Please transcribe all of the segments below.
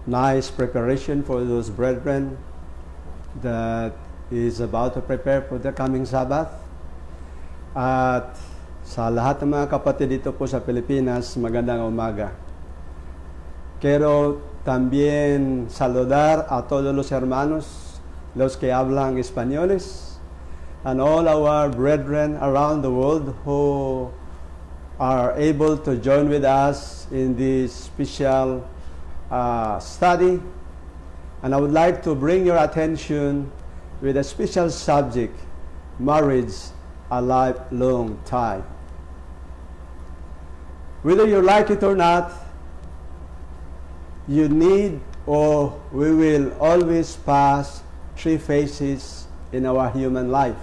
nice preparation for those brethren that is about to prepare for the coming Sabbath. At sa lahat ng mga kapatid dito po sa Pilipinas, magandang umaga. Quiero también saludar a todos los hermanos, los que hablan españoles, and all our brethren around the world who are able to join with us in this special study. And I would like to bring your attention with a special subject, marriage, a lifelong tie. Whether you like it or not, you need, or we will always pass three phases in our human life.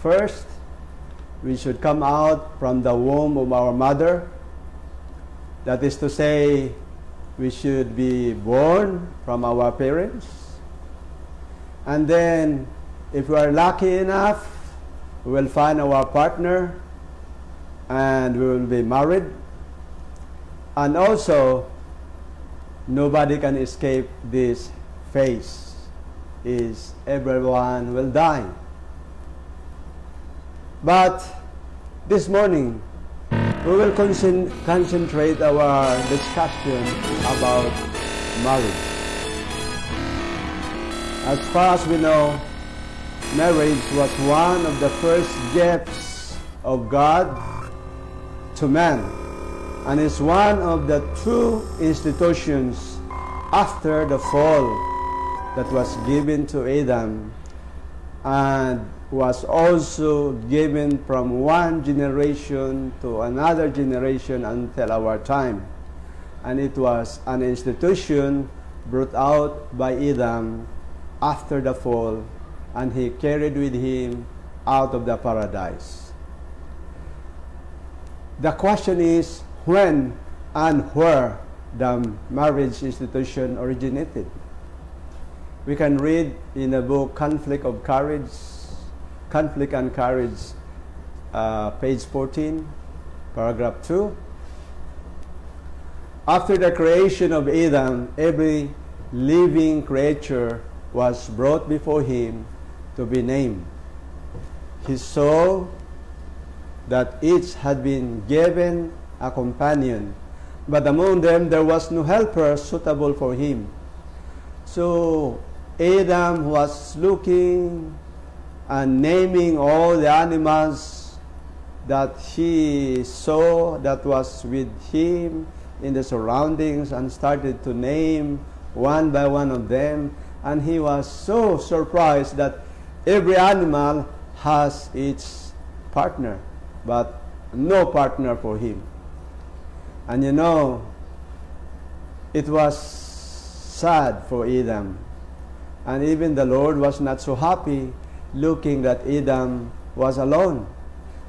First, we should come out from the womb of our mother. That is to say, we should be born from our parents. And then, if we are lucky enough, we will find our partner and we will be married. And also, nobody can escape this phase, is everyone will die. But this morning, we will concentrate our discussion about marriage. As far as we know, marriage was one of the first gifts of God to man, and is one of the true institutions after the fall that was given to Adam, and was also given from one generation to another generation until our time. And it was an institution brought out by Adam after the fall, and he carried with him out of the paradise. The question is when and where the marriage institution originated. We can read in the book Conflict and Courage, page 14, paragraph 2. After the creation of Adam, every living creature was brought before him to be named. He saw that each had been given a companion, but among them there was no helper suitable for him. So Adam was looking and naming all the animals that he saw that was with him in the surroundings, and started to name one by one of them. And he was so surprised that every animal has its partner, but no partner for him. And you know, it was sad for Adam. And even the Lord was not so happy looking that Adam was alone.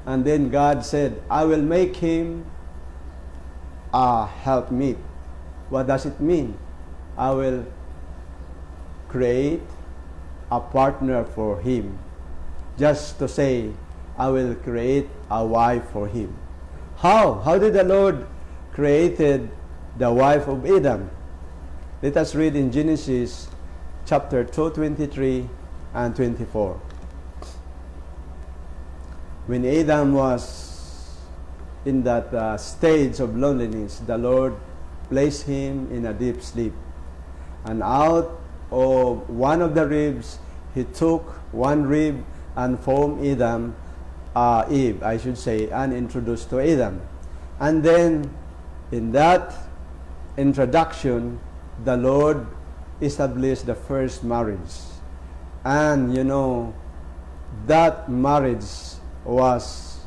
And then God said, I will make him a helpmeet. What does it mean? I will create a partner for him. Just to say, I will create a wife for him. How? How did the Lord created the wife of Adam? Let us read in Genesis chapter 2, 23 and 24. When Adam was in that stage of loneliness, the Lord placed him in a deep sleep. And out of one of the ribs, he took one rib and formed Eve, I should say, and introduced to Adam. And then, in that introduction, the Lord established the first marriage. And, you know, that marriage was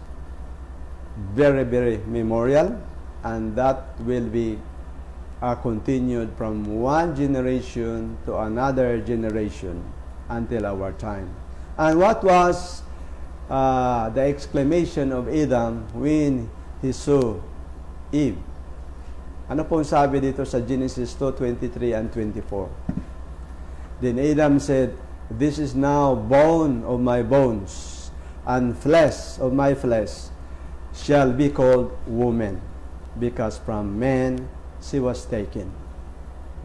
very, very memorial, and that will be continued from one generation to another generation until our time. And what was the exclamation of Adam when he saw Eve? Ano pong sabi dito sa Genesis 2:23 and 24? Then Adam said, "This is now bone of my bones, and flesh of my flesh, shall be called woman, because from man she was taken."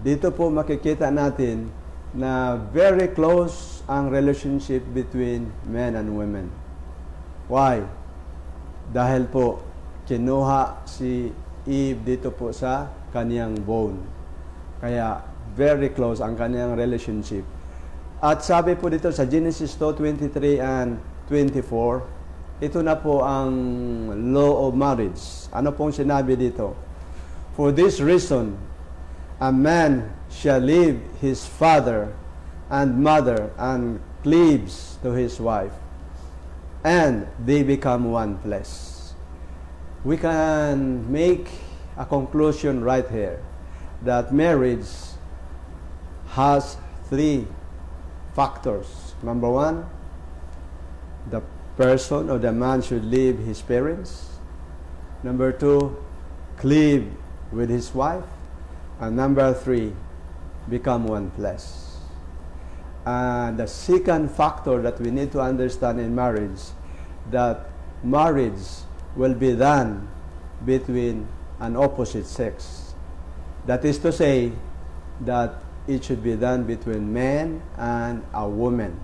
dito po makikita natin na very close ang relationship between men and women. Why? Dahil po, kinuha si Eve dito po sa kaniyang bone. Kaya, very close ang kaniyang relationship. At sabi po dito sa Genesis 2:23 and 24, ito na po ang law of marriage. Ano pong sinabi dito? For this reason, a man shall leave his father and mother and cleaves to his wife, and they become one flesh. We can make a conclusion right here that marriage has three factors. Number one, the person or the man should leave his parents. Number two, cleave with his wife. And number three, become one flesh. And the second factor that we need to understand in marriage, that marriage will be done between an opposite sex. That is to say, that it should be done between man and a woman.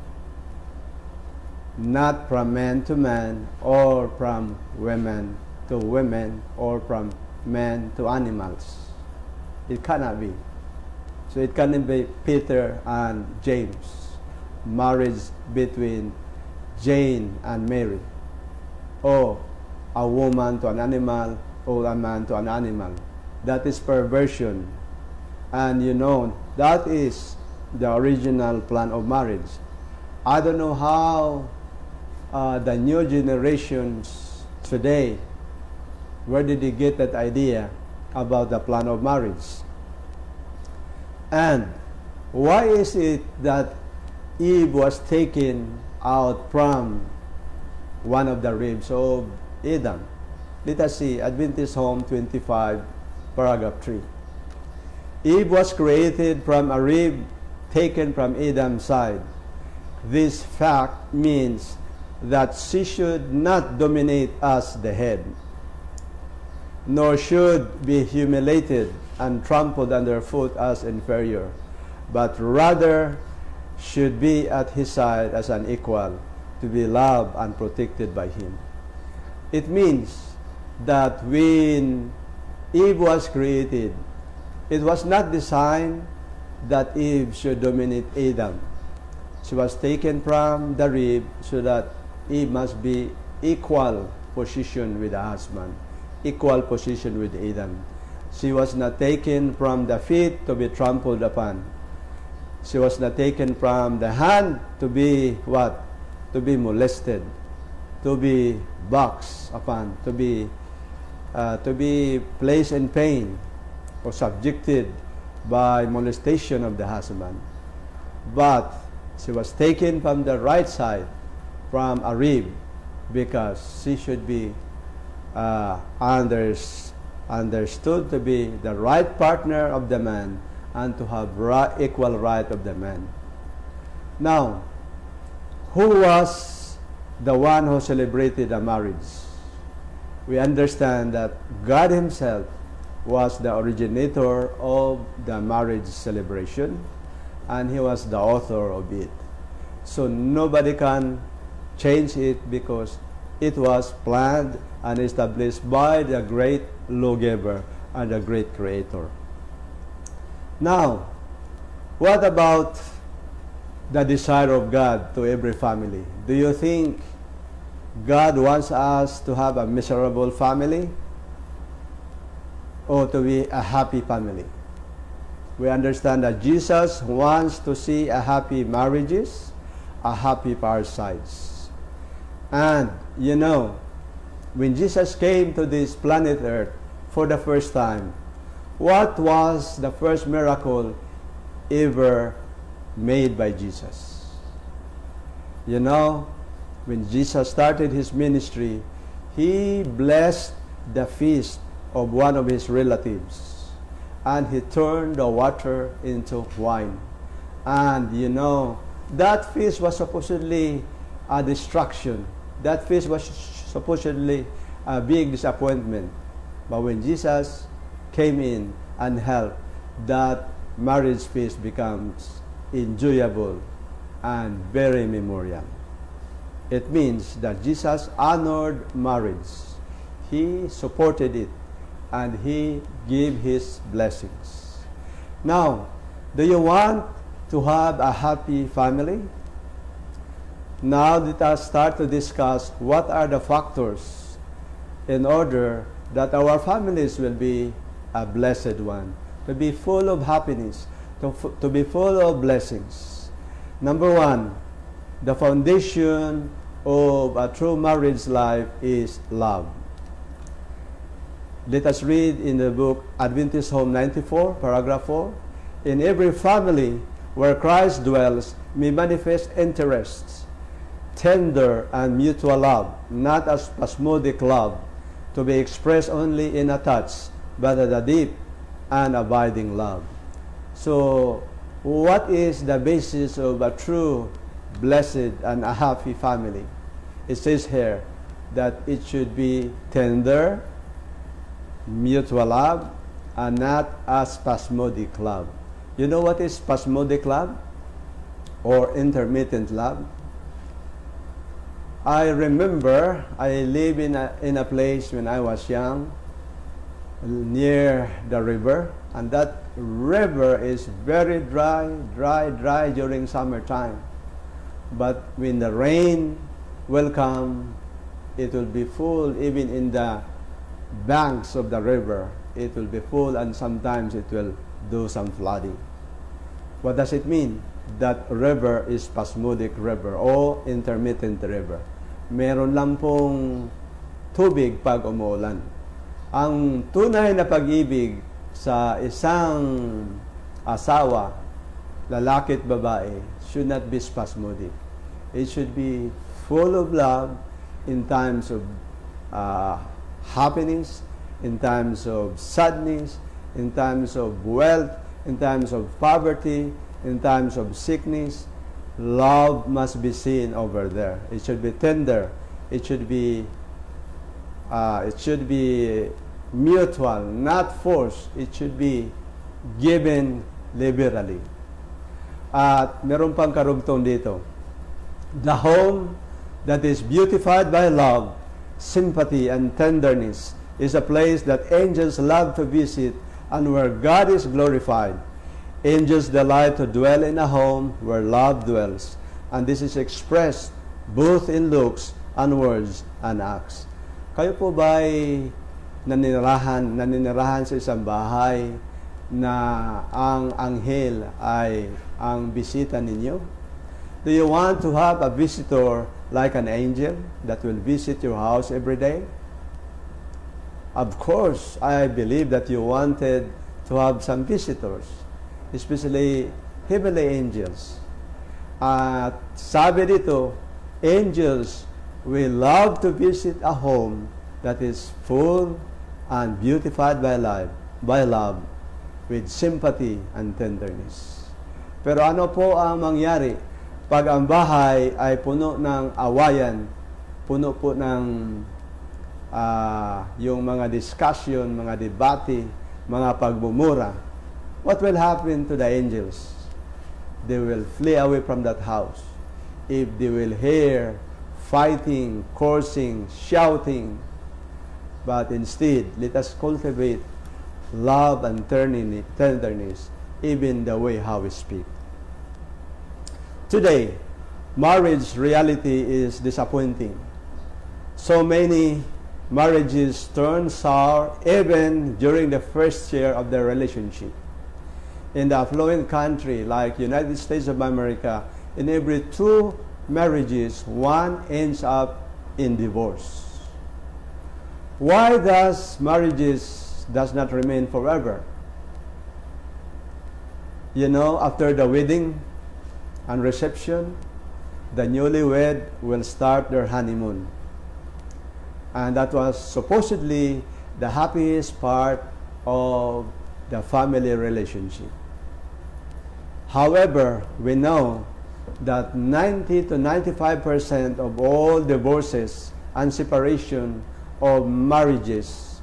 Not from man to man, or from women to women, or from men to animals. It cannot be. So it cannot be Peter and James, marriage between Jane and Mary, or a woman to an animal, or a man to an animal. That is perversion. And you know, that is the original plan of marriage. I don't know how the new generations today, where did they get that idea about the plan of marriage? And why is it that Eve was taken out from one of the ribs of Adam? Let us see, Adventist Home 25, paragraph 3. Eve was created from a rib taken from Adam's side. This fact means that she should not dominate as the head, nor should be humiliated and trampled underfoot as inferior, but rather should be at his side as an equal, to be loved and protected by him. It means that when Eve was created, it was not designed that Eve should dominate Adam. She was taken from the rib so that Eve must be equal position with the husband, equal position with Adam. She was not taken from the feet to be trampled upon. She was not taken from the hand to be what? To be molested, to be boxed upon, to be placed in pain or subjected by molestation of the husband. But she was taken from the right side, from a rib, because she should be understood to be the right partner of the man and to have equal right of the man. Now, who was the one who celebrated the marriage? We understand that God himself was the originator of the marriage celebration, and he was the author of it. So nobody can change it because it was planned and established by the great lawgiver and the great creator. Now, what about the desire of God to every family? Do you think God wants us to have a miserable family or to be a happy family? We understand that Jesus wants to see a happy marriages, a happy parasites. And you know, when Jesus came to this planet Earth for the first time, what was the first miracle ever made by Jesus? You know, when Jesus started his ministry, he blessed the feast of one of his relatives, and he turned the water into wine. And you know, that feast was supposedly a destruction. That feast was supposedly a big disappointment. But when Jesus came in and helped, that marriage feast becomes enjoyable and very memorial. It means that Jesus honored marriage. He supported it and He gave His blessings. Now, do you want to have a happy family? Now let us start to discuss what are the factors in order that our families will be a blessed one, to be full of happiness, to be full of blessings. Number one, the foundation of a true marriage life is love. Let us read in the book Adventist Home 94, paragraph 4. In every family where Christ dwells may manifest interests, tender and mutual love, not a spasmodic love, to be expressed only in a touch, but a deep and abiding love. So, what is the basis of a true, blessed, and a happy family? It says here that it should be tender, mutual love, and not a spasmodic love. You know what is spasmodic love or intermittent love? I remember I lived in a place when I was young, near the river, and that river is very dry during summertime. But when the rain will come, it will be full. Even in the banks of the river, it will be full, and sometimes it will do some flooding. What does it mean? That river is spasmodic river o intermittent river. Meron lang pong tubig pag umuulan. Ang tunay na pag-ibig sa isang asawa, lalaki at babae, should not be spasmodic. It should be full of love in times of happiness, in times of sadness, in times of wealth, in times of poverty, in times of sickness. Love must be seen over there. It should be tender. It should be mutual, not forced. It should be given liberally. At meron pang karugtong dito. The home that is beautified by love, sympathy, and tenderness is a place that angels love to visit and where God is glorified. Angels delight to dwell in a home where love dwells, and this is expressed both in looks and words and acts. Kayo po ba'y naninirahan sa isang bahay na ang anghel ay ang bisita ninyo? Do you want to have a visitor like an angel that will visit your house every day? Of course, I believe that you wanted to have some visitors, especially heavenly angels. At sabi dito, angels will love to visit a home that is full and beautified by love, with sympathy and tenderness. Pero ano po ang mangyari pag ang bahay ay puno ng awayan, puno po ng yung mga discussion, mga debate, mga pagmumura? What will happen to the angels? They will flee away from that house. If they will hear fighting, cursing, shouting. But instead, let us cultivate love and tenderness, even the way how we speak. Today, marriage reality is disappointing. So many marriages turn sour even during the first year of their relationship. In the affluent country like United States of America, in every 2 marriages, 1 ends up in divorce. Why does marriages does not remain forever? You know, after the wedding and reception, the newlywed will start their honeymoon. And that was supposedly the happiest part of the family relationship. However, we know that 90 to 95% of all divorces and separation of marriages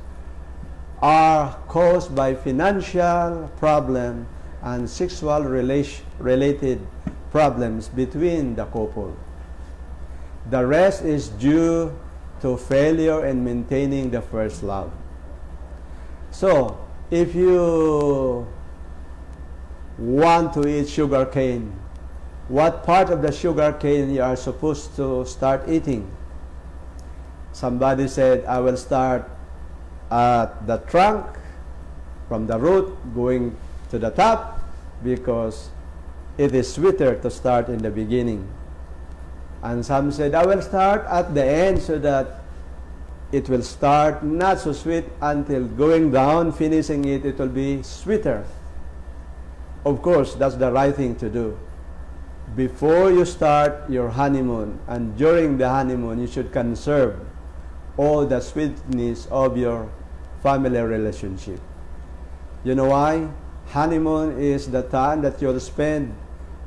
are caused by financial problem and sexual related problems between the couple. The rest is due to failure in maintaining the first love. So, if you want to eat sugar cane, what part of the sugar cane you are supposed to start eating? Somebody said, I will start at the trunk, from the root going to the top, because it is sweeter to start in the beginning. And some said, I will start at the end so that it will start not so sweet until going down, finishing it, it will be sweeter. Of course, that's the right thing to do. Before you start your honeymoon and during the honeymoon, you should conserve all the sweetness of your family relationship. You know why? Honeymoon is the time that you'll spend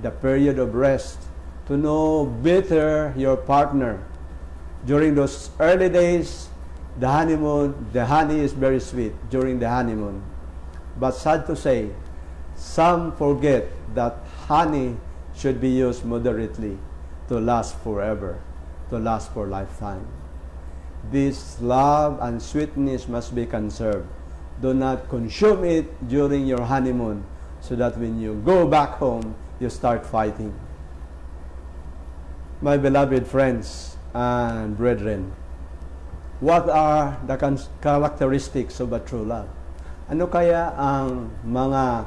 the period of rest to know better your partner. During those early days, the honey is very sweet during the honeymoon. But sad to say, some forget that honey should be used moderately to last forever, to last for lifetime. This love and sweetness must be conserved. Do not consume it during your honeymoon so that when you go back home, you start fighting. My beloved friends and brethren, what are the characteristics of a true love? Ano kaya ang mga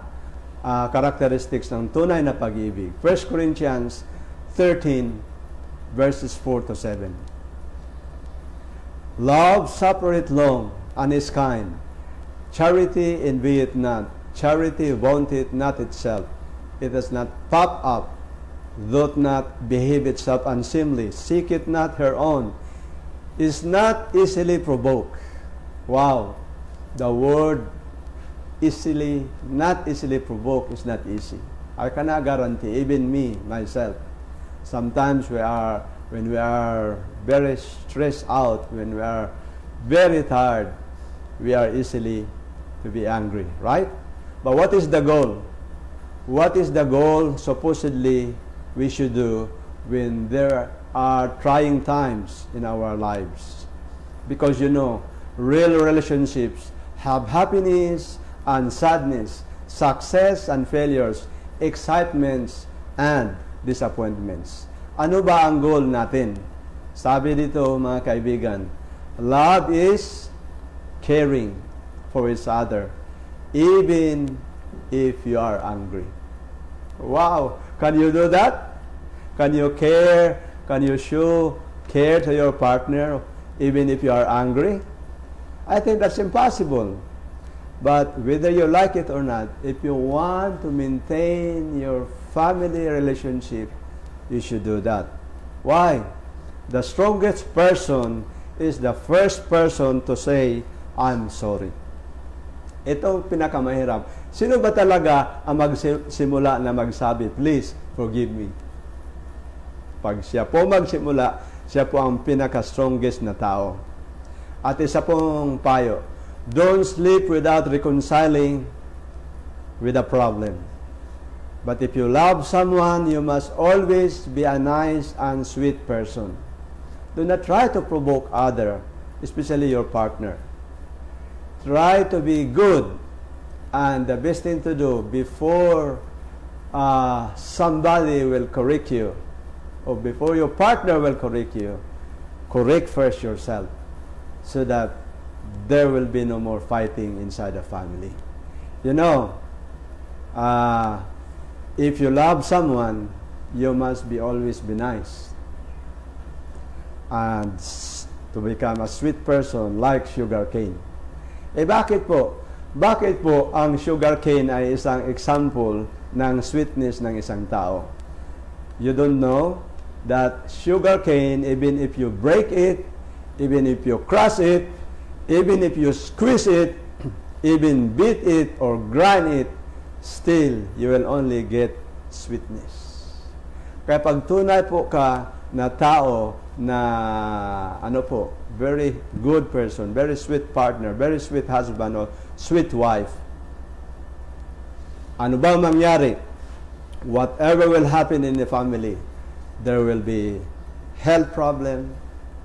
characteristics ng tunay na pag-ibig? 1 Corinthians 13 verses 4 to 7. Love suffereth long and is kind. Charity envieth not. Charity vaunteth not itself. It does not puff up, doth not behave itself unseemly, seeketh not her own, is not easily provoked. Wow, the word easily, not easily provoked is not easy. I cannot guarantee, even me, myself, sometimes when we are very stressed out, when we are very tired, we are easily to be angry, right? But what is the goal? What is the goal supposedly we should do when there are trying times in our lives? Because you know, real relationships have happiness and sadness, success and failures, excitements and disappointments. Ano ba ang goal natin? Sabi dito mga kaibigan, love is caring for each other, even if you are angry. Wow! Can you do that? Can you care? Can you show care to your partner even if you are angry? I think that's impossible. But whether you like it or not, if you want to maintain your family relationship, you should do that. Why? The strongest person is the first person to say, I'm sorry. Ito pinakamahirap. Sino ba talaga ang magsimula na magsabi, please, forgive me? Pag siya po magsimula, siya po ang pinaka-strongest na tao. At isa pong payo, don't sleep without reconciling with a problem. But if you love someone, you must always be a nice and sweet person. Do not try to provoke others, especially your partner. Try to be good, and the best thing to do before somebody will correct you, or before your partner will correct you, correct first yourself, so that there will be no more fighting inside the family. You know, if you love someone, you must always be nice, and to become a sweet person like sugar cane. Eh bakit po? Bakit po ang sugar cane ay isang example ng sweetness ng isang tao? You don't know that sugar cane, even if you break it, even if you crush it, even if you squeeze it, even beat it or grind it, still you will only get sweetness. Kaya pag tunay po ka na tao na very good person, very sweet partner, very sweet husband or sweet wife, Ano bang mangyari? Whatever will happen in the family, there will be health problem,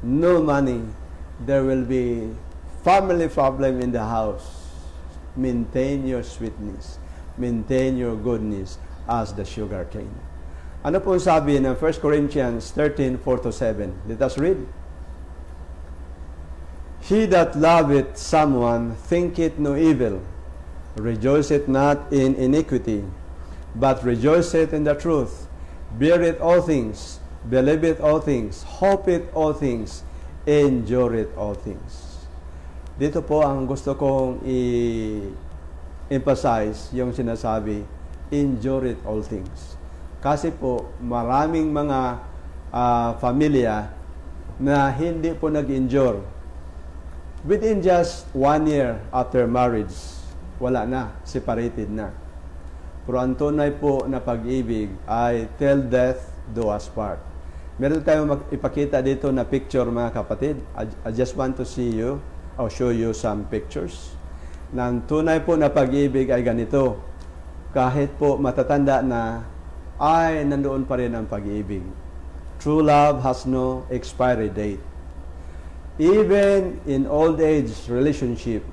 no money, there will be family problem in the house. Maintain your sweetness, maintain your goodness as the sugar cane. Ano po sabi ng 1 Corinthians 13:4-7? Let us read. He that loveth someone thinketh no evil, rejoiceth not in iniquity, but rejoiceth in the truth, beareth all things, believeth all things, hopeth all things, endureth all things. Dito po ang gusto kong i-emphasize yung sinasabi, endureth all things. Kasi po, maraming mga pamilya na hindi po nag-endure. Within just 1 year after marriage, wala na, separated na. Pero ang tunay po na pag-ibig ay till death do us part. Meron tayong ipakita dito na picture, mga kapatid. I just want to see you, I'll show you some pictures. Na ang tunay po na pag-ibig ay ganito. Kahit po matatanda na, ay nandoon pa rin ang pag-ibig. True love has no expiry date. Even in old age relationship,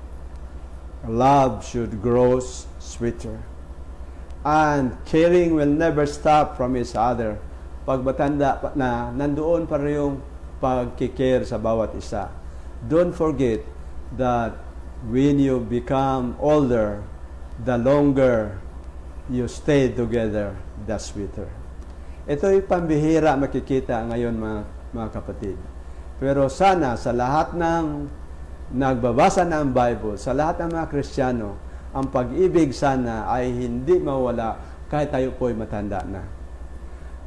love should grow sweeter. And caring will never stop from each other. Pag matanda na, nandoon pa rin yung pagkikare sa bawat isa. Don't forget that when you become older, the longer you stay together, the sweeter. Ito'y pambihira makikita ngayon, mga kapatid. Pero sana sa lahat ng nagbabasa ng Bible, sa lahat ng mga Kristiyano, ang pag-ibig sana ay hindi mawala kahit tayo po'y matanda na.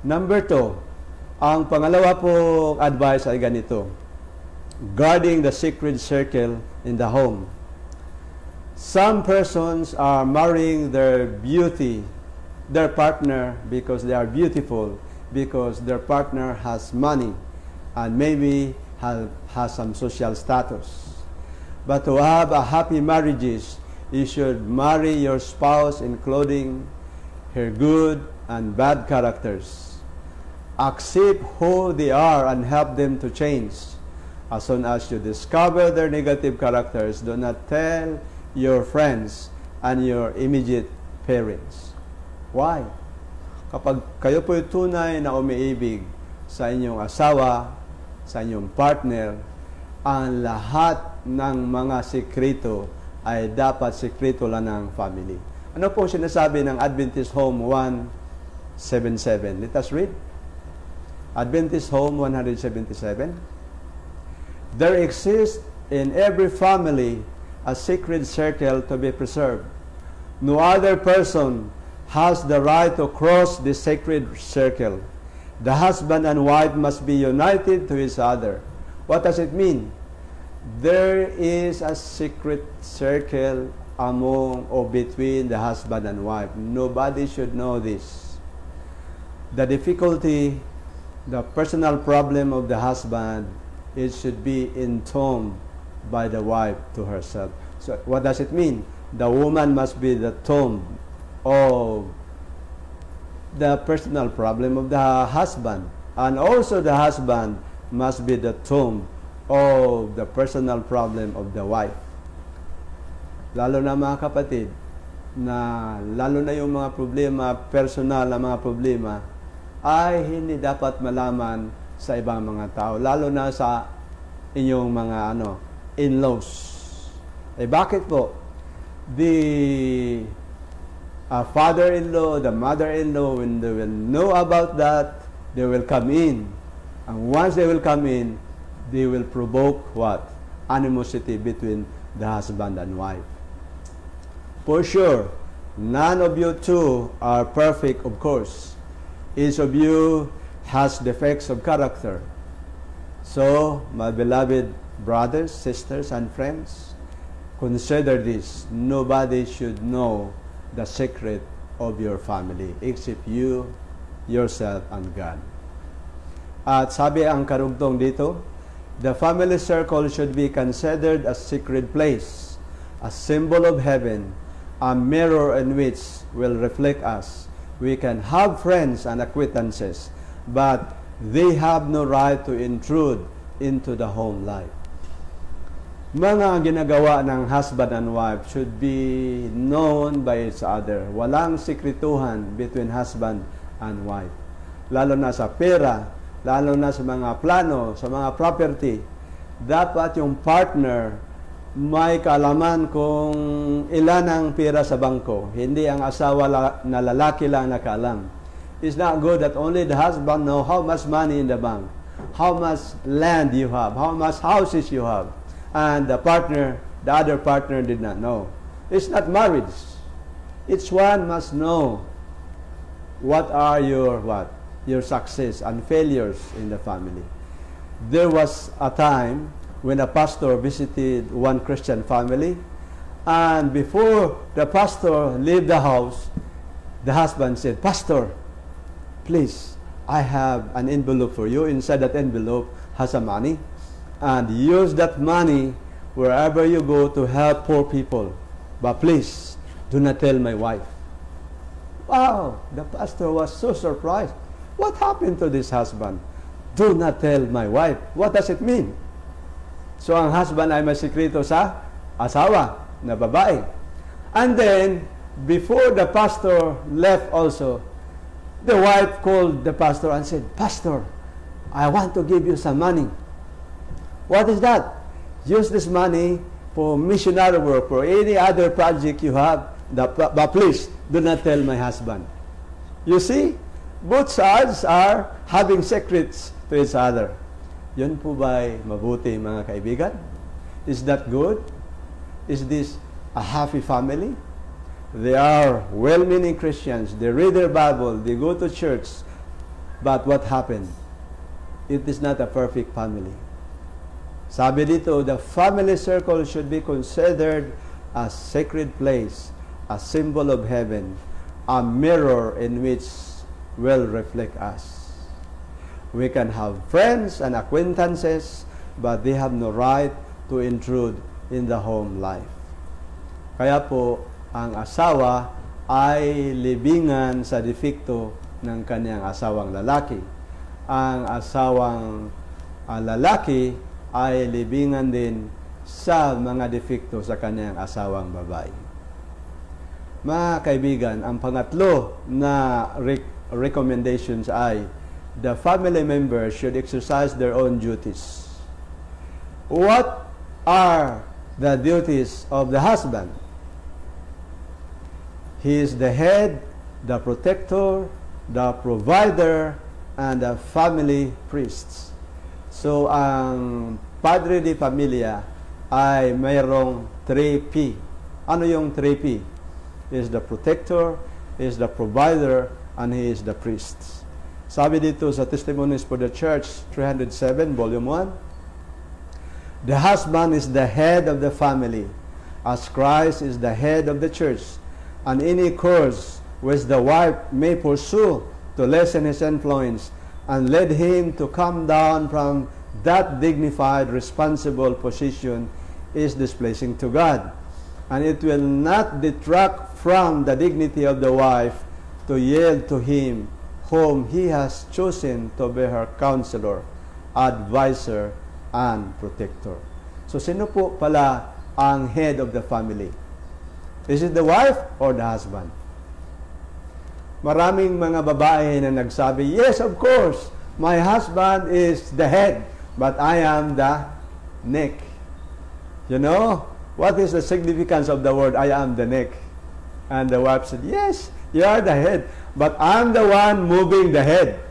Number 2, ang pangalawa po advice ay ganito. Guarding the sacred circle in the home. Some persons are marrying their partner because they are beautiful, because their partner has money, and maybe has some social status. But to have a happy marriages, you should marry your spouse including her good and bad characters. Accept who they are and help them to change. As soon as you discover their negative characters, do not tell your friends and your immediate parents. Why? Kapag kayo po'y tunay na umiibig sa inyong asawa, sa inyong partner, ang lahat ng mga sekreto ay dapat sekreto lang ng family. Ano po sinasabi ng Adventist Home 177? Let us read. Adventist Home 177. There exists in every family a sacred circle to be preserved. No other person has the right to cross the sacred circle. The husband and wife must be united to each other. What does it mean? There is a secret circle among or between the husband and wife. Nobody should know this. The difficulty, the personal problem of the husband, it should be entombed by the wife to herself. So what does it mean? The woman must be the tomb of the personal problem of the husband, and also the husband must be the tomb of the personal problem of the wife. Lalo na, mga kapatid, na lalo na yung mga problema, personal na mga problema, ay hindi dapat malaman sa ibang mga tao, lalo na sa inyong mga in-laws. Eh bakit po? The father-in-law, the mother-in-law, when they will know about that, they will come in. And once they will come in, they will provoke what? Animosity between the husband and wife. For sure, none of you two are perfect, of course. Each of you has defects of character. So, my beloved brothers, sisters, and friends, consider this. Nobody should know the secret of your family except you, yourself, and God. At sabi ang karugtong dito, the family circle should be considered a sacred place, a symbol of heaven, a mirror in which will reflect us. We can have friends and acquaintances, but they have no right to intrude into the home life. Mga ginagawa ng husband and wife should be known by each other. Walang sikretuhan between husband and wife. Lalo na sa pera, lalo na sa mga plano, sa mga property. Dapat yung partner may kaalaman kung ilan ang pera sa bangko. Hindi ang asawa na lalaki lang nakaalam. It's not good that only the husband know how much money in the bank, how much land you have, how much houses you have, and the other partner did not know. It's not marriage. Each one must know what are your success and failures in the family. There was a time when a pastor visited one Christian family, and before the pastor left the house, the husband said, "Pastor, please, I have an envelope for you. Inside that envelope has some money, and use that money wherever you go to help poor people. But please, do not tell my wife." Wow, the pastor was so surprised. What happened to this husband? Do not tell my wife. What does it mean? So ang husband ay may sikreto sa asawa na babae. And then, before the pastor left also, the wife called the pastor and said, "Pastor, I want to give you some money." "What is that?" "Use this money for missionary work, for any other project you have, but please, do not tell my husband." You see, both sides are having secrets to each other. Yun po ba'y mabuti, mga kaibigan? Is that good? Is this a happy family? They are well-meaning Christians. They read their Bible. They go to church. But what happened? It is not a perfect family. Sabi dito, the family circle should be considered a sacred place, a symbol of heaven, a mirror in which will reflect us. We can have friends and acquaintances, but they have no right to intrude in the home life. Kaya po, ang asawa ay libingan sa defekto ng kanyang asawang lalaki. Ang asawang lalaki ay libingan din sa mga defekto sa kanyang asawang babae. Mga kaibigan, ang pangatlo na recommendations ay the family members should exercise their own duties. What are the duties of the husband? He is the head, the protector, the provider, and the family priest. So, ang padre de familia ay mayroong 3P. Ano yung 3P? He is the protector, he is the provider, and he is the priest. Sabi dito sa Testimonies for the Church, 307, Volume 1, the husband is the head of the family, as Christ is the head of the church, and any course which the wife may pursue to lessen his influence and lead him to come down from that dignified, responsible position is displeasing to God. And it will not detract from the dignity of the wife to yield to him whom he has chosen to be her counselor, advisor, and protector. So, sino po pala ang head of the family? Is it the wife or the husband? Maraming mga babae na nagsabi, "Yes, of course, my husband is the head, but I am the neck." You know, what is the significance of the word, "I am the neck"? And the wife said, "Yes, you are the head, but I'm the one moving the head."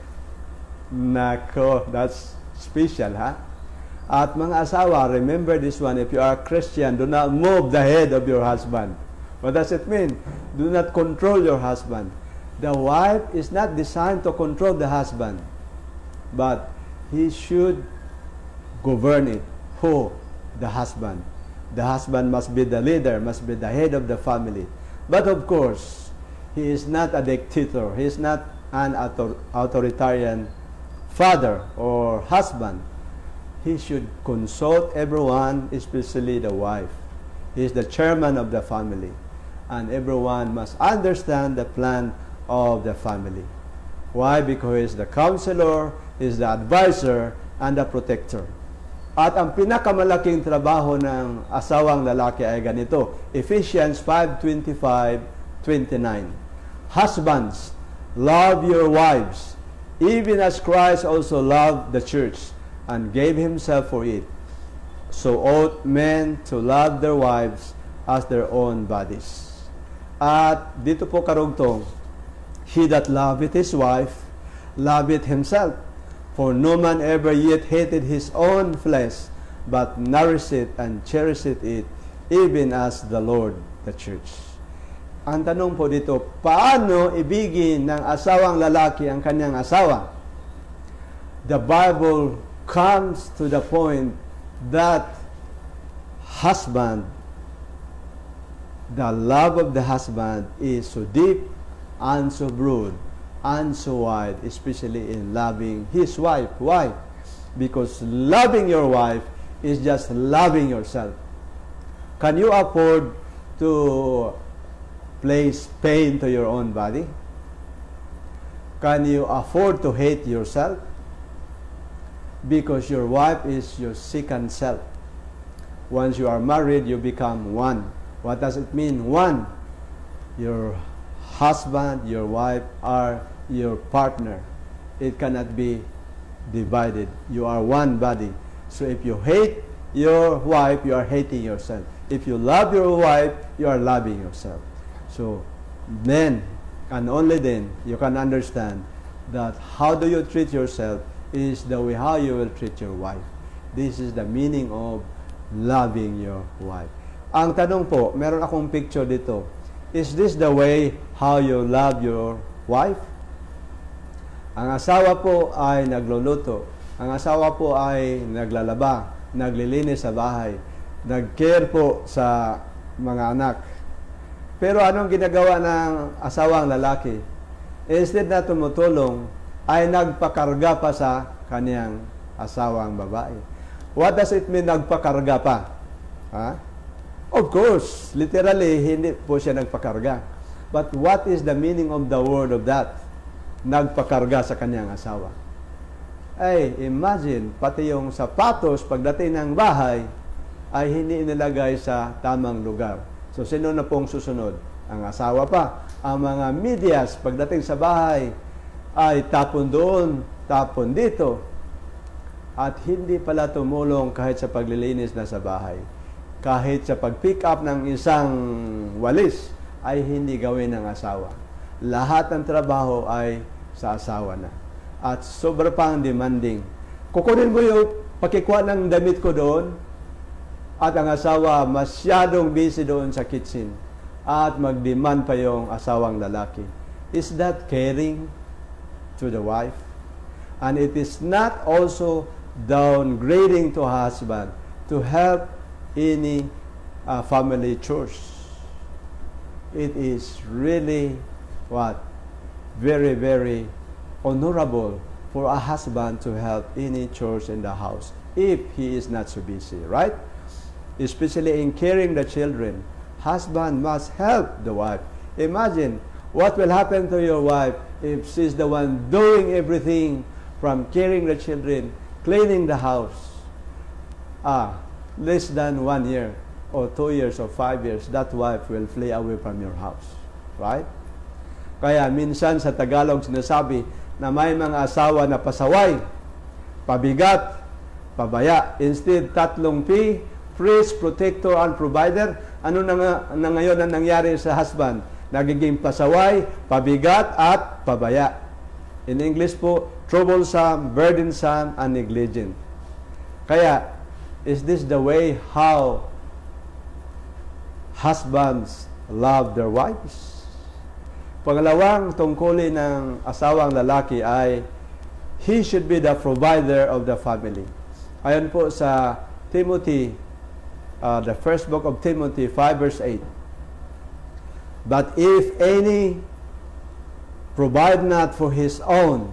Nako, that's special, ha? At mga asawa, remember this one, if you are a Christian, do not move the head of your husband. What does it mean? Do not control your husband. The wife is not designed to control the husband, but he should govern it. Who? The husband. The husband must be the leader, must be the head of the family. But of course, he is not a dictator. He is not an authoritarian father or husband. He should consult everyone, especially the wife. He is the chairman of the family. and everyone must understand the plan of the family. Why? Because the counselor is the advisor and the protector. At ang pinakamalaking trabaho ng asawang lalaki ay ganito. Ephesians 5:25-29. Husbands, love your wives, even as Christ also loved the church and gave himself for it. So ought men to love their wives as their own bodies. At dito po karugtong, he that loveth his wife, loveth himself. For no man ever yet hated his own flesh, but nourisheth and cherisheth it, even as the Lord the church. Ang tanong po dito, paano ibigin ng asawang lalaki ang kanyang asawa? The Bible comes to the point that the love of the husband is so deep and so broad and so wide, especially in loving his wife. Why? Because loving your wife is just loving yourself. Can you afford to place pain to your own body? Can you afford to hate yourself? Because your wife is your second self. Once you are married, you become one. What does it mean, one? Your husband, your wife are your partner. It cannot be divided. You are one body. So if you hate your wife, you are hating yourself. If you love your wife, you are loving yourself. So then, and only then, you can understand that how do you treat yourself is the way how you will treat your wife. This is the meaning of loving your wife. Ang tanong po, meron akong picture dito. Is this the way how you love your wife? Ang asawa po ay nagluluto. Ang asawa po ay naglalaba, naglilinis sa bahay, nag-care po sa mga anak. Pero anong ginagawa ng asawang lalaki? Instead na tumutulong, ay nagpakarga pa sa kaniyang asawang babae. What does it mean nagpakarga pa? Ha? Of course, literally, hindi po siya nagpakarga. But what is the meaning of the word of that? Nagpakarga sa kanyang asawa. Ay, imagine, pati yung sapatos pagdating ng bahay ay hindi inilagay sa tamang lugar. So, sino na pong susunod? Ang asawa pa. Ang mga medyas pagdating sa bahay ay tapon doon, tapon dito. At hindi pala tumulong kahit sa paglilinis na sa bahay. Kahit sa pag-pick up ng isang walis, ay hindi gawin ng asawa. Lahat ng trabaho ay sa asawa na. At sobra pang demanding. Kukunin mo yung pakikuha ng damit ko doon, at ang asawa masyadong busy doon sa kitchen. At mag-demand pa yung asawang lalaki. Is that caring to the wife? And it is not also downgrading to husband to help any family chores. It is really what? Very, very honorable for a husband to help any chores in the house if he is not so busy, right? Especially in caring the children. Husband must help the wife. Imagine what will happen to your wife if she's the one doing everything from caring the children, cleaning the house. Less than 1 year or 2 years or 5 years, that wife will flee away from your house. Right? Kaya minsan sa Tagalog sinasabi na may mga asawa na pasaway, pabigat, pabaya. Instead, tatlong P, priest, protector, and provider. Ano na ngayon ang nangyari sa husband? Nagiging pasaway, pabigat, at pabaya. In English po, troublesome, burdensome, and negligent. Kaya, is this the way how husbands love their wives? Pangalawang tungkulin ng asawang lalaki ay he should be the provider of the family. Ayon po sa Timothy, the first book of Timothy 5 verse 8. But if any provide not for his own,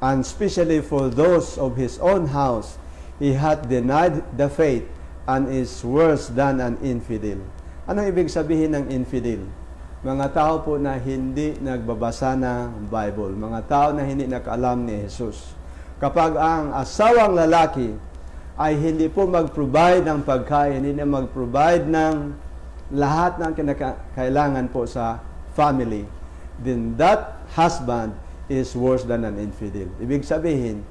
and especially for those of his own house, he hath denied the faith and is worse than an infidel. Anong ibig sabihin ng infidel? mga tao po na hindi nagbabasa ng Bible, mga tao na hindi nakaalam ni Jesus. Kapag ang asawang lalaki ay hindi po mag-provide ng pagkain, hindi na mag-provide ng lahat ng kailangan po sa family, then that husband is worse than an infidel. Ibig sabihin,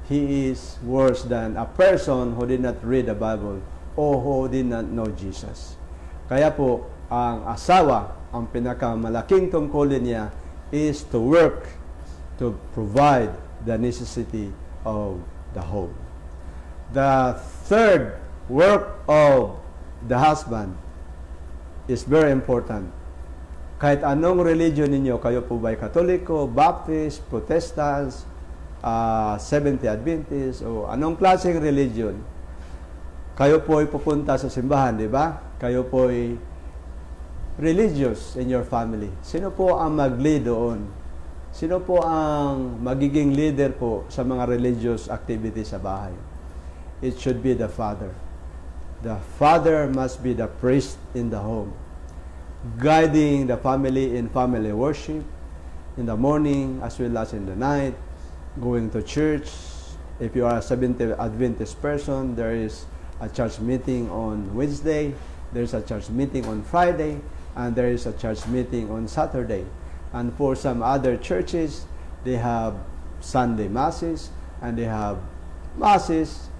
he is worse than a person who did not read the Bible or who did not know Jesus. Kaya po, ang asawa, ang pinakamalaking tungkulin niya is to work to provide the necessity of the home. The third work of the husband is very important. Kahit anong religion ninyo, kayo po ba'y Katoliko, Baptist, Protestants, Seventh-day Adventist, o anong klaseng religion, kayo po ay pupunta sa simbahan, di ba? Kayo po ay religious in your family. Sino po ang mag-lead doon? Sino po ang magiging leader po sa mga religious activities sa bahay? It should be the father. The father must be the priest in the home, guiding the family in family worship, in the morning as well as in the night, going to church. If you are a Seventh-day Adventist person, there is a church meeting on Wednesday, there is a church meeting on Friday, and there is a church meeting on Saturday. And for some other churches, they have Sunday masses, and they have masses,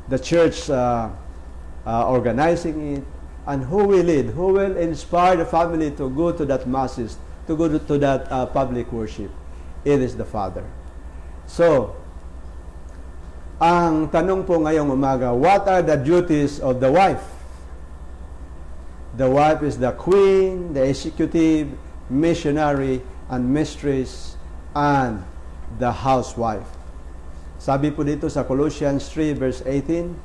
the church organizing it. And who will lead? Who will inspire the family to go to that masses, to go to that public worship? It is the father. So, ang tanong po ngayong umaga, what are the duties of the wife? The wife is the queen, the executive, missionary, and mistress, and the housewife. Sabi po dito sa Colossians 3 verse 18,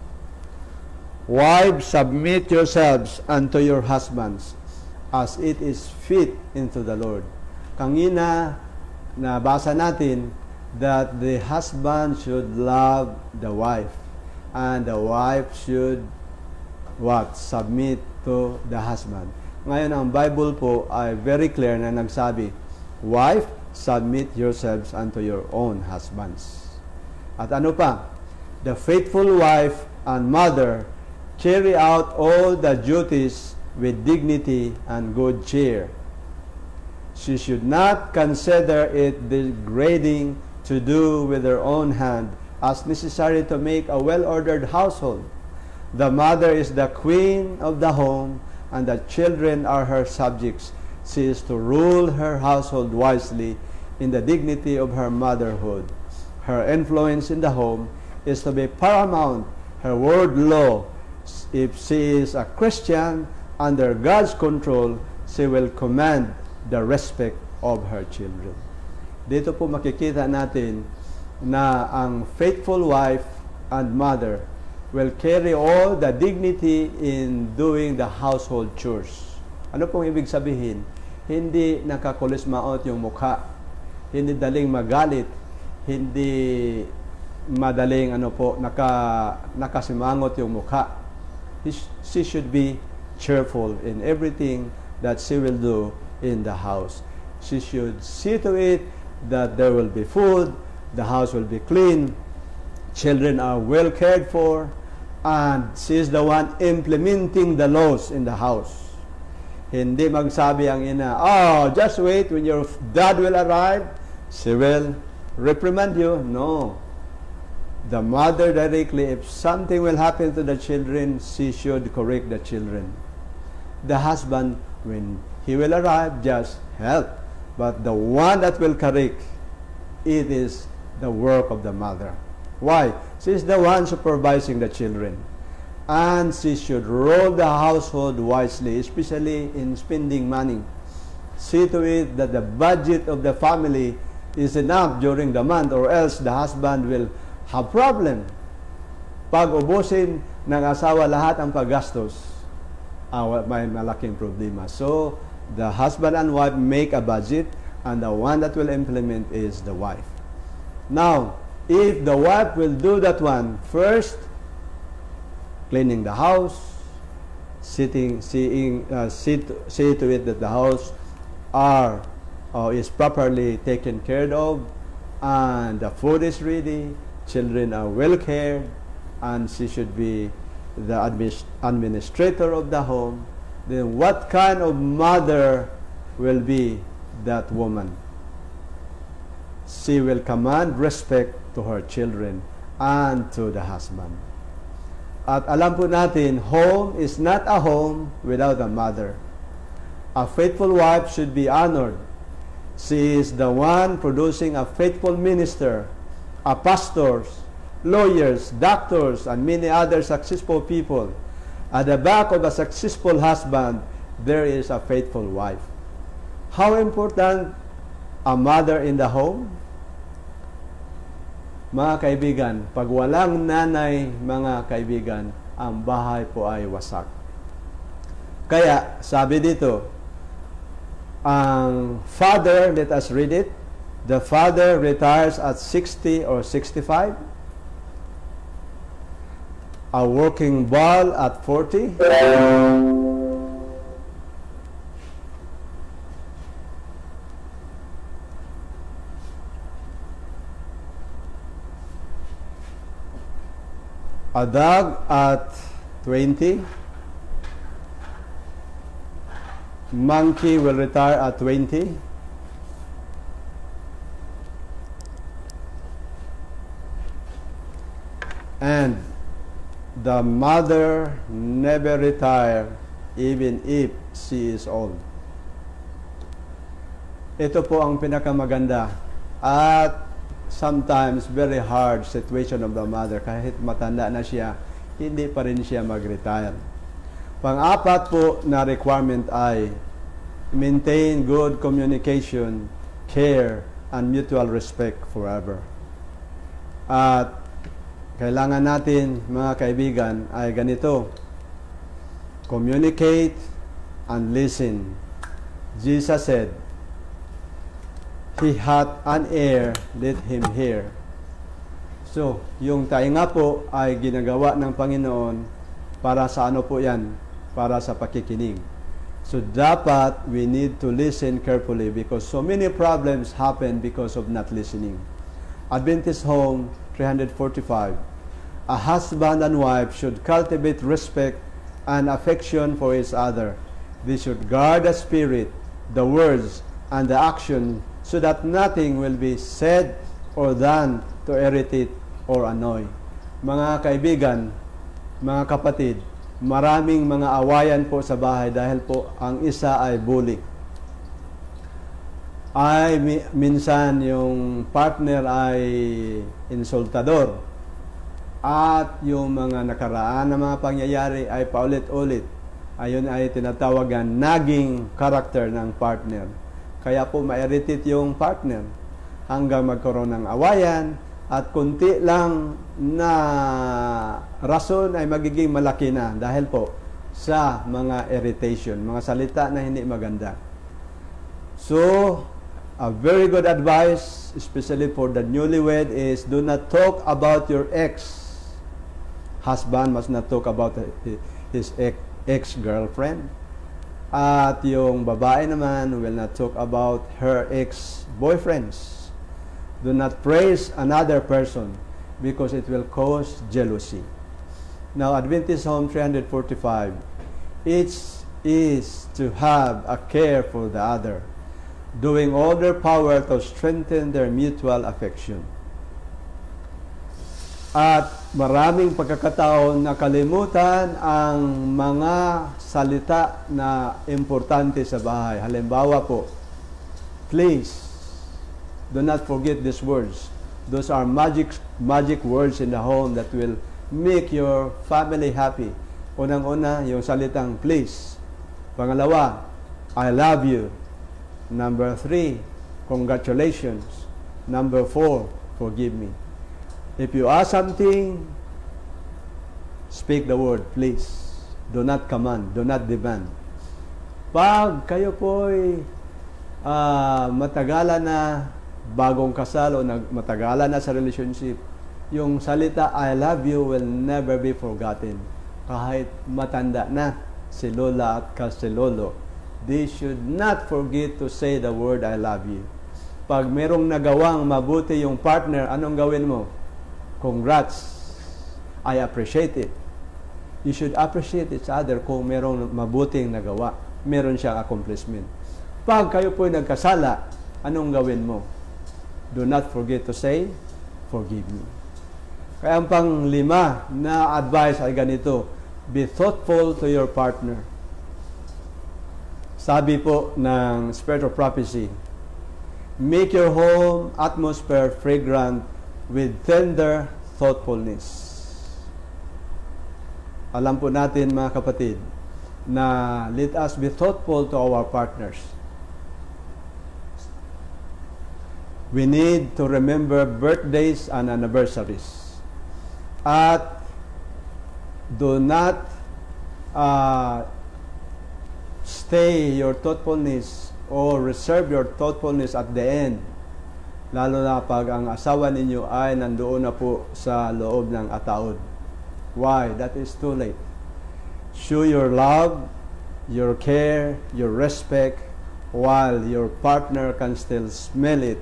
wives, submit yourselves unto your husbands, as it is fit into the Lord. Kanina, nabasa natin that the husband should love the wife, and the wife should what? Submit to the husband. Ngayon, ang Bible po ay very clear na nagsabi, wife, submit yourselves unto your own husbands. At ano pa? The faithful wife and mother carry out all the duties with dignity and good cheer. She should not consider it degrading to do with her own hand as necessary to make a well-ordered household. The mother is the queen of the home, and the children are her subjects. She is to rule her household wisely in the dignity of her motherhood. Her influence in the home is to be paramount. Her word law, if she is a Christian under God's control, she will command the respect of her children. Dito po makikita natin na ang faithful wife and mother will carry all the dignity in doing the household chores. Ano pong ibig sabihin? Hindi nakakulismaot yung mukha, hindi daling magalit, hindi madaling nakasimangot yung mukha. She should be cheerful in everything that she will do in the house. She should see to it that there will be food, the house will be clean, children are well cared for, and she is the one implementing the laws in the house. Hindi magsabi ang ina, oh, just wait, when your dad will arrive, she will reprimand you. No. The mother directly, if something will happen to the children, she should correct the children. The husband, when he will arrive, just help. But the one that will correct, it is the work of the mother. Why? She is the one supervising the children. And she should rule the household wisely, especially in spending money. See to it that the budget of the family is enough during the month, or else the husband will have problem. Pag ubusin ng asawa lahat ang paggastos, may malaking problema. So, the husband and wife make a budget, and the one that will implement is the wife. Now, if the wife will do that one, first, cleaning the house, see to it that the house is properly taken care of, and the food is ready, children are well cared, and she should be the administrator of the home, then what kind of mother will be that woman? She will command respect to her children and to the husband. At alam po natin, home is not a home without a mother. A faithful wife should be honored. She is the one producing a faithful minister, a pastors, lawyers, doctors, and many other successful people. At the back of a successful husband, there is a faithful wife. How important a mother in the home? Mga kaibigan, pag walang nanay, mga kaibigan, ang bahay po ay wasak. Kaya, sabi dito, ang father, let us read it, the father retires at 60 or 65, a working ball at 40, a dog at 20, monkey will retire at 20, and the mother never retire even if she is old. Ito po ang pinakamaganda at sometimes very hard situation of the mother. Kahit matanda na siya, hindi pa rin siya mag-retire. Pang-apat po na requirement ay maintain good communication, care, and mutual respect forever. At kailangan natin, mga kaibigan, ay ganito: communicate and listen. Jesus said, "He hath an ear, let him hear." So, yung tainga po ay ginagawa ng Panginoon para sa ano po yan? Para sa pakikinig. So, dapat we need to listen carefully because so many problems happen because of not listening. Adventist Home 345. A husband and wife should cultivate respect and affection for each other. They should guard the spirit, the words, and the action so that nothing will be said or done to irritate or annoy. Mga kaibigan, mga kapatid, maraming mga awayan po sa bahay dahil po ang isa ay bully. Minsan yung partner ay insultador at yung mga nakaraan na mga pangyayari ay paulit-ulit. Ayun ay tinatawagan nagging character ng partner. Kaya po ma-irritate yung partner hanggang magkaroon ng awayan at kunti lang na rason ay magiging malaki na dahil po sa mga irritation, mga salita na hindi maganda. So, a very good advice, especially for the newlywed, is do not talk about your ex. Husband must not talk about his ex-girlfriend. At yung babae naman will not talk about her ex-boyfriends. Do not praise another person because it will cause jealousy. Now, Adventist Home 345, each is to have a care for the other, doing all their power to strengthen their mutual affection. At maraming pagkakataon nakalimutan ang mga salita na importante sa bahay. Halimbawa po, please, do not forget these words. Those are magic words in the home that will make your family happy. Unang-una, yung salitang please. Pangalawa, I love you. Number 3, congratulations. Number 4, forgive me. If you ask something, speak the word, please. Do not command, do not demand. Pag kayo po'y matagalan na bagong kasal o matagalan na sa relationship, yung salita I love you will never be forgotten kahit matanda na si lola at si lolo, they should not forget to say the word, I love you. Pag merong nagawang mabuti yung partner, anong gawin mo? Congrats. I appreciate it. You should appreciate each other kung merong mabuting nagawa. Meron siyang accomplishment. Pag kayo po'y nagkasala, anong gawin mo? Do not forget to say, forgive me. Kaya ang pang-5 na advice ay ganito, be thoughtful to your partner. Sabi po ng Spirit of Prophecy, make your home atmosphere fragrant with tender thoughtfulness. Alam po natin mga kapatid, na let us be thoughtful to our partners. We need to remember birthdays and anniversaries. At do not stay your thoughtfulness or reserve your thoughtfulness at the end. Lalo na pag ang asawa ninyo ay nandoon na po sa loob ng ataod. Why? That is too late. Show your love, your care, your respect, while your partner can still smell it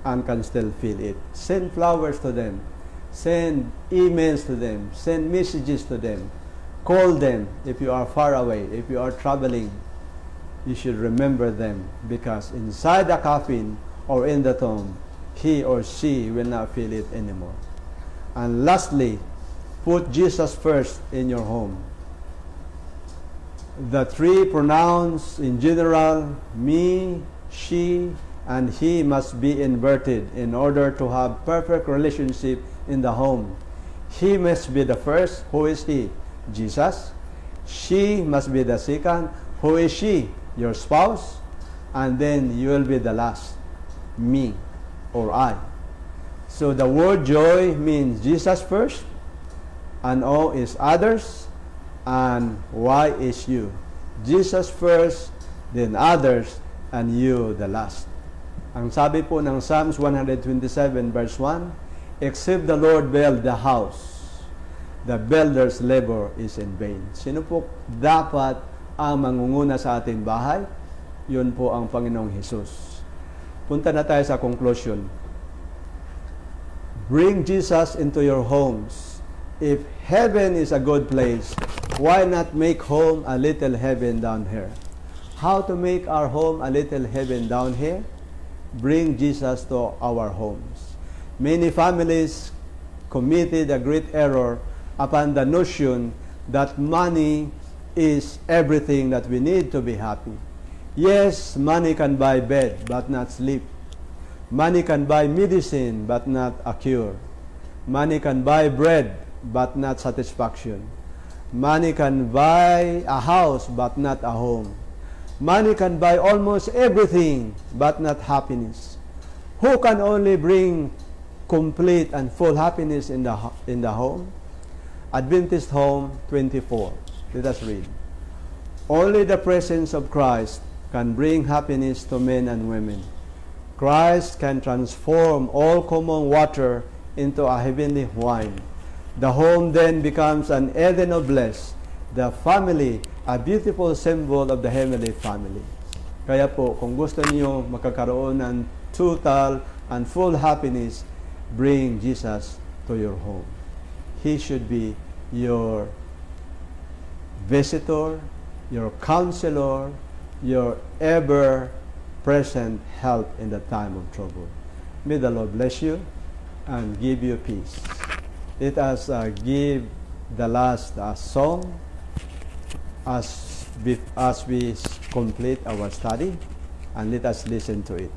and can still feel it. Send flowers to them. Send emails to them. Send messages to them. Call them if you are far away. If you are traveling, you should remember them, because inside the coffin or in the tomb, he or she will not feel it anymore. And lastly, put Jesus first in your home. The 3 pronouns in general, me, she, and he, must be inverted in order to have perfect relationship in the home. He must be the first. Who is he? Jesus. She must be the second. Who is she? Your spouse. And then you will be the last. Me or I. So the word joy means Jesus first, and O is others, and Y is you. Jesus first, then others, and you the last. Ang sabi po ng Psalms 127 verse 1, except the Lord build the house, the builder's labor is in vain. Sino po dapat ang mangunguna sa ating bahay? Yun po ang Panginoong Hesus. Punta na tayo sa conclusion. Bring Jesus into your homes. If heaven is a good place, why not make home a little heaven down here? How to make our home a little heaven down here? Bring Jesus to our homes. Many families committed a great error upon the notion that money is everything that we need to be happy. Yes, money can buy bed, but not sleep. Money can buy medicine, but not a cure. Money can buy bread, but not satisfaction. Money can buy a house, but not a home. Money can buy almost everything, but not happiness. Who can only bring complete and full happiness in the home? Adventist Home 24. Let us read. Only the presence of Christ can bring happiness to men and women. Christ can transform all common water into a heavenly wine. The home then becomes an Eden of bliss. The family, a beautiful symbol of the heavenly family. Kaya po, kung gusto niyo makakaroon ng total and full happiness, bring Jesus to your home. He should be your visitor, your counselor, your ever-present help in the time of trouble. May the Lord bless you and give you peace. Let us give the last song as we complete our study, and let us listen to it.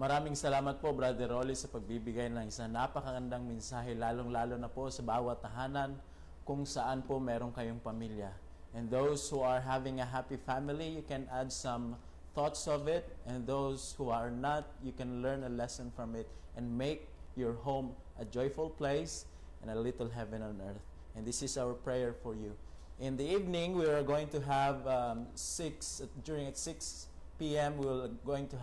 Maraming salamat po, Brother Rolly, sa pagbibigay ng isang napakagandang mensahe, lalong-lalo na po sa bawat tahanan kung saan po meron kayong pamilya. And those who are having a happy family, you can add some thoughts of it. And those who are not, you can learn a lesson from it and make your home a joyful place and a little heaven on earth. And this is our prayer for you. In the evening, we are going to have during at 6 p.m. we are going to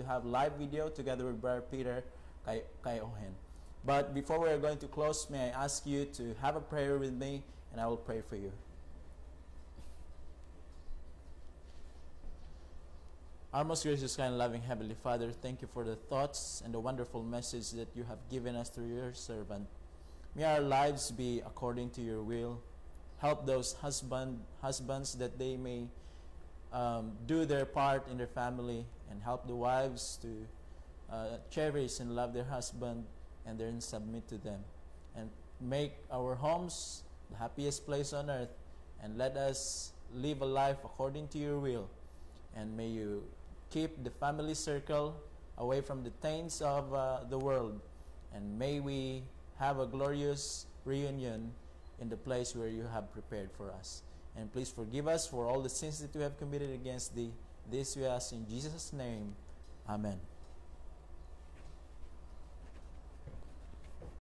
have live video together with Brother Peter kay Ohen. But before we are going to close, may I ask you to have a prayer with me, and I will pray for you. Our most gracious, kind, loving Heavenly Father, thank you for the thoughts and the wonderful message that you have given us through your servant. May our lives be according to your will. Help those husbands that they may do their part in their family, and help the wives to cherish and love their husband and then submit to them, and make our homes the happiest place on earth, and let us live a life according to your will. And may you keep the family circle away from the taints of the world, and may we have a glorious reunion in the place where you have prepared for us. And please forgive us for all the sins that we have committed against thee. This we ask in Jesus' name. Amen.